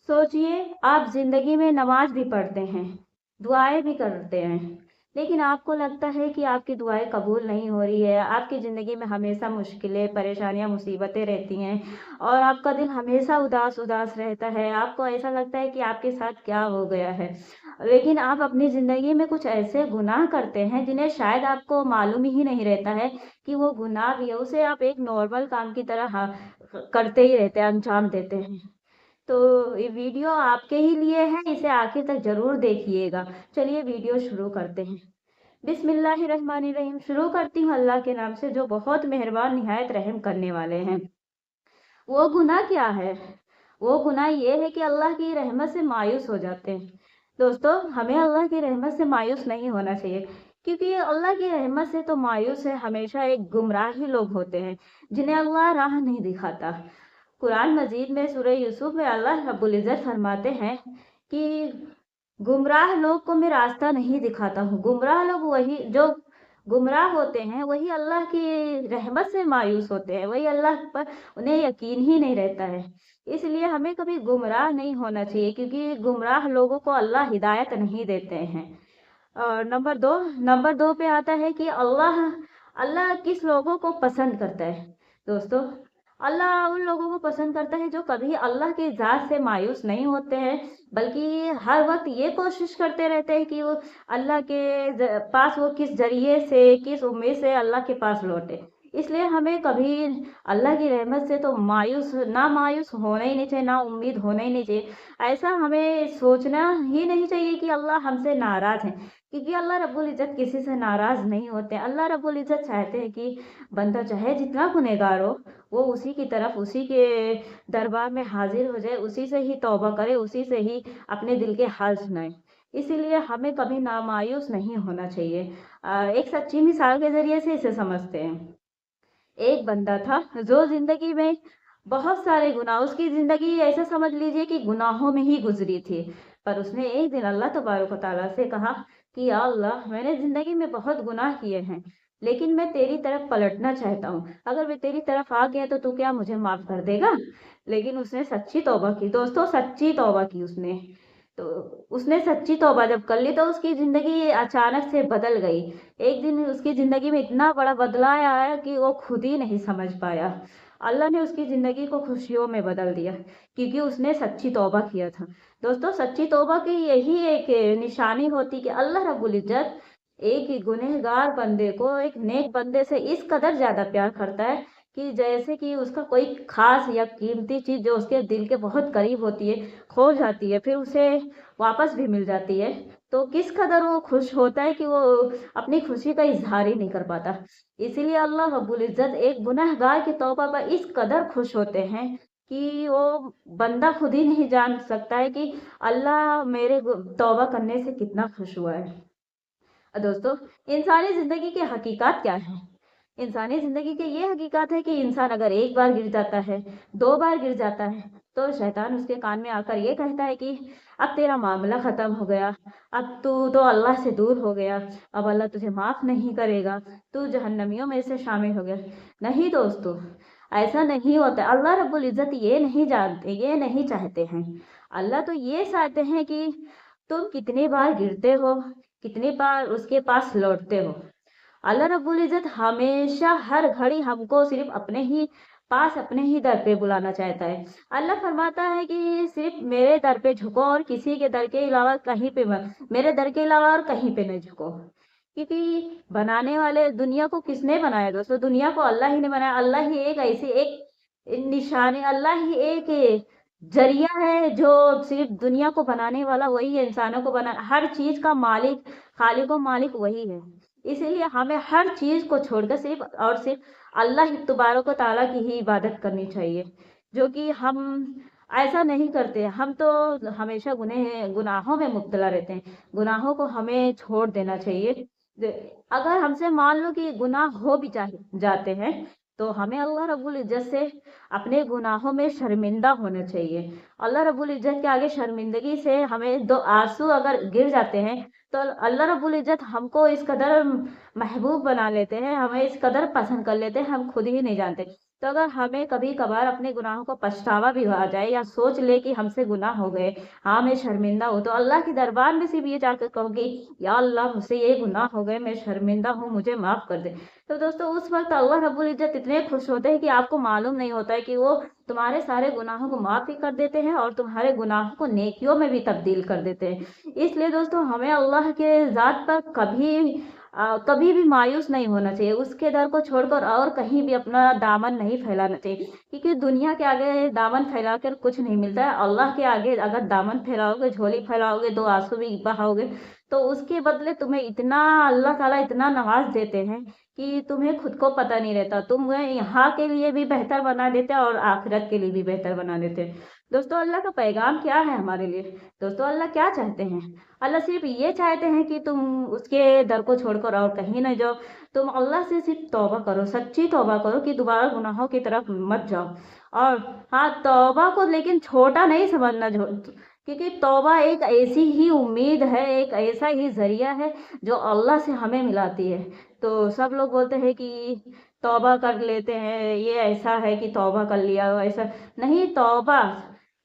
सोचिए, आप जिंदगी में नमाज भी पढ़ते हैं, दुआएं भी करते हैं, लेकिन आपको लगता है कि आपकी दुआएं कबूल नहीं हो रही है। आपकी जिंदगी में हमेशा मुश्किलें, परेशानियां, मुसीबतें रहती हैं और आपका दिल हमेशा उदास उदास रहता है। आपको ऐसा लगता है कि आपके साथ क्या हो गया है। लेकिन आप अपनी जिंदगी में कुछ ऐसे गुनाह करते हैं जिन्हें शायद आपको मालूम ही नहीं रहता है कि वो गुनाह भी है। उसे आप एक नॉर्मल काम की तरह करते ही रहते हैं, अंजाम देते हैं। तो ये वीडियो आपके ही लिए है, इसे आखिर तक जरूर देखिएगा। चलिए वीडियो शुरू करते हैं। बिस्मिल्लाहिर्रहमानिर्रहीम। शुरू करती हूँ अल्लाह के नाम से जो बहुत मेहरबान निहायत रहम करने वाले हैं। वो गुनाह क्या है? वो गुनाह ये है कि अल्लाह की रहमत से मायूस हो जाते हैं। दोस्तों, हमें अल्लाह की रहमत से मायूस नहीं होना चाहिए, क्योंकि अल्लाह की रहमत से तो मायूस है हमेशा एक गुमराह ही लोग होते हैं जिन्हें अल्लाह राह नहीं दिखाता। कुरान मजीद में सूरह यूसुफ में अल्लाह रब्बुल इज्जत फरमाते हैं कि गुमराह लोग को मैं रास्ता नहीं दिखाता हूँ। गुमराह लोग वही जो गुमराह होते हैं, वही अल्लाह की रहमत से मायूस होते हैं, वही अल्लाह पर उन्हें यकीन ही नहीं रहता है। इसलिए हमें कभी गुमराह नहीं होना चाहिए, क्योंकि गुमराह लोगों को अल्लाह हिदायत नहीं देते हैं। और नंबर दो पे आता है कि अल्लाह अल्लाह किस लोगों को पसंद करता है। दोस्तों, अल्लाह उन लोगों को पसंद करता है जो कभी अल्लाह की ज़ात से मायूस नहीं होते हैं, बल्कि हर वक्त ये कोशिश करते रहते हैं कि वो अल्लाह के पास वो किस जरिए से, किस उम्मीद से अल्लाह के पास लौटे। इसलिए हमें कभी अल्लाह की रहमत से तो मायूस होना ही नहीं चाहिए, ना उम्मीद होना ही नहीं चाहिए। ऐसा हमें सोचना ही नहीं चाहिए कि अल्लाह हमसे नाराज़ है, क्योंकि अल्लाह रब्बुल इज़्ज़त किसी से नाराज़ नहीं होते। अल्लाह रब्बुल इज़्ज़त चाहते हैं कि बंदा चाहे जितना गुनहगार हो, वो उसी की तरफ, उसी के दरबार में हाजिर हो जाए, उसी से ही तौबा करे, उसी से ही अपने दिल के हाल सुनाए। इसीलिए हमें कभी नामायूस नहीं होना चाहिए। एक सच्ची मिसाल के ज़रिए से इसे समझते हैं। एक बंदा था जो ज़िंदगी में बहुत सारे गुनाह, उसकी ज़िंदगी ऐसा समझ लीजिए कि गुनाहों में ही गुज़री थी। पर उसने एक दिन अल्लाह तबारक व तआला से कहा कि या अल्लाह, मैंने ज़िंदगी में बहुत गुनाह किए हैं, लेकिन मैं तेरी तरफ पलटना चाहता हूँ। अगर मैं तेरी तरफ आ गया तो तू क्या मुझे माफ़ कर देगा? लेकिन उसने सच्ची तौबा की। दोस्तों, सच्ची तौबा की उसने। तो उसने सच्ची तौबा जब कर ली तो उसकी ज़िंदगी अचानक से बदल गई। एक दिन उसकी ज़िंदगी में इतना बड़ा बदलाव आया कि वो खुद ही नहीं समझ पाया। अल्लाह ने उसकी ज़िंदगी को खुशियों में बदल दिया, क्योंकि उसने सच्ची तौबा किया था। दोस्तों, सच्ची तौबा की यही एक निशानी होती कि अल्लाह रब्बुल इज़्ज़त एक गुनहगार बंदे को एक नेक बंदे से इस कदर ज़्यादा प्यार करता है कि जैसे कि उसका कोई ख़ास या कीमती चीज़ जो उसके दिल के बहुत करीब होती है, खो जाती है, फिर उसे वापस भी मिल जाती है, तो किस कदर वो खुश होता है कि वो अपनी खुशी का इज़हार ही नहीं कर पाता। इसीलिए अल्लाह रब्बुल इज़्ज़त एक गुनहगार की तौबा पर इस कदर खुश होते हैं कि वो बंदा खुद ही नहीं जान सकता है कि अल्लाह मेरे तौबा करने से कितना खुश हुआ है। दोस्तों, इंसानी ज़िंदगी की हकीकत क्या है? इंसानी ज़िंदगी की ये हकीकत है कि इंसान अगर एक बार गिर जाता है, 2 बार गिर जाता है, तो शैतान उसके कान में आकर ये कहता है कि अब तेरा मामला ख़त्म हो गया, अब तू तो अल्लाह से दूर हो गया, अब अल्लाह तुझे माफ़ नहीं करेगा, तू जहन्नमियों में से शामिल हो गया। नहीं दोस्तों, ऐसा नहीं होता। अल्लाह रब्बुल इज़्ज़त ये नहीं जानते, ये नहीं चाहते हैं। अल्लाह तो ये चाहते हैं कि तुम कितनी बार गिरते हो, कितनी बार उसके पास लौटते हो। अल्लाह रब्बुल इज़्ज़त हमेशा हर घड़ी हमको सिर्फ़ अपने ही पास, अपने ही दर पे बुलाना चाहता है। अल्लाह फरमाता है कि सिर्फ़ मेरे दर पे झुको और किसी के दर के अलावा कहीं पे मत, मेरे दर के अलावा और कहीं पे नहीं झुको। क्योंकि बनाने वाले दुनिया को किसने बनाया दोस्तों? दुनिया को अल्लाह ही ने बनाया। अल्लाह ही एक ऐसी एक निशानी, अल्लाह ही एक ज़रिया है जो सिर्फ़ दुनिया को बनाने वाला वही है, इंसानों को बना हर चीज़ का मालिक, खालिक व मालिक वही है। इसीलिए हमें हर चीज़ को छोड़कर सिर्फ़ और सिर्फ़ अल्लाह ही तबारक व तआला की ही इबादत करनी चाहिए, जो कि हम ऐसा नहीं करते। हम तो हमेशा गुनाहों में मुब्तला रहते हैं। गुनाहों को हमें छोड़ देना चाहिए। ज अगर हमसे मान लो कि गुनाह हो भी जाते हैं, तो हमें अल्लाह रब्बुल इज़्ज़त से अपने गुनाहों में शर्मिंदा होना चाहिए। अल्लाह रब्बुल इज़्ज़त के आगे शर्मिंदगी से हमें 2 आँसू अगर गिर जाते हैं, तो अल्लाह रब्बुल इज़्ज़त हमको इस कदर महबूब बना लेते हैं, हमें इस कदर पसंद कर लेते हैं, हम खुद ही नहीं जानते। तो अगर हमें कभी कभार अपने गुनाहों को पछतावा भी आ जाए या सोच ले कि हमसे गुनाह हो गए, हाँ मैं शर्मिंदा हूँ, तो अल्लाह के दरबार में सिर्फ ये जाकर कहूँगी, या अल्लाह मुझसे ये गुनाह हो गए, मैं शर्मिंदा हूँ, मुझे माफ कर दे। तो दोस्तों उस वक्त अल्लाह रब्बुल इज्जत इतने खुश होते हैं कि आपको मालूम नहीं होता है कि वो तुम्हारे सारे गुनाहों को माफ भी कर देते हैं और तुम्हारे गुनाहों को नेकियों में भी तब्दील कर देते हैं। इसलिए दोस्तों हमें अल्लाह के ज़ात पर कभी भी मायूस नहीं होना चाहिए, उसके दर को छोड़कर और कहीं भी अपना दामन नहीं फैलाना चाहिए, क्योंकि दुनिया के आगे दामन फैलाकर कुछ नहीं मिलता है। अल्लाह के आगे अगर दामन फैलाओगे, झोली फैलाओगे, दो आंसू भी बहाओगे, तो उसके बदले तुम्हें इतना अल्लाह ताला इतना नवाज देते हैं कि तुम्हें खुद को पता नहीं रहता। तुम्हें यहाँ के लिए भी बेहतर बना देते हैं और आखिरत के लिए भी बेहतर बना देते हैं। दोस्तों अल्लाह का पैगाम क्या है हमारे लिए? दोस्तों अल्लाह क्या चाहते हैं? अल्लाह सिर्फ ये चाहते हैं कि तुम उसके दर को छोड़कर और कहीं न जाओ। तुम अल्लाह से सिर्फ तौबा करो, सच्ची तौबा करो कि दोबारा गुनाहों की तरफ मत जाओ। और हाँ, तौबा को लेकिन छोटा नहीं समझना, क्योंकि तौबा एक ऐसी ही उम्मीद है, एक ऐसा ही ज़रिया है जो अल्लाह से हमें मिलाती है। तो सब लोग बोलते हैं कि तौबा कर लेते हैं, ये ऐसा है कि तौबा कर लिया, ऐसा नहीं। तौबा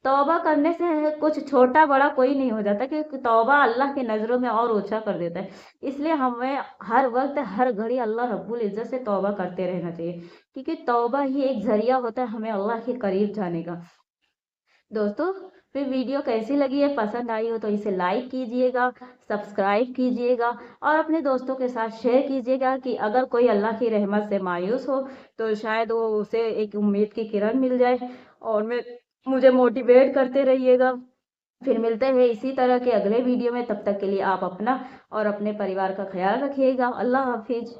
तौबा करने से कुछ छोटा बड़ा कोई नहीं हो जाता, क्योंकि तौबा अल्लाह की नज़रों में और ऊंचा कर देता है। इसलिए हमें हर वक्त हर घड़ी अल्लाह रब्बुल इज़्ज़त से तौबा करते रहना चाहिए, क्योंकि तौबा ही एक ज़रिया होता है हमें अल्लाह के करीब जाने का। दोस्तों फिर वीडियो कैसी लगी है, पसंद आई हो तो इसे लाइक कीजिएगा, सब्सक्राइब कीजिएगा और अपने दोस्तों के साथ शेयर कीजिएगा कि अगर कोई अल्लाह की रहमत से मायूस हो तो शायद वो उसे एक उम्मीद की किरण मिल जाए। और मुझे मोटिवेट करते रहिएगा। फिर मिलते हैं इसी तरह के अगले वीडियो में, तब तक के लिए आप अपना और अपने परिवार का ख्याल रखिएगा। अल्लाह हाफिज।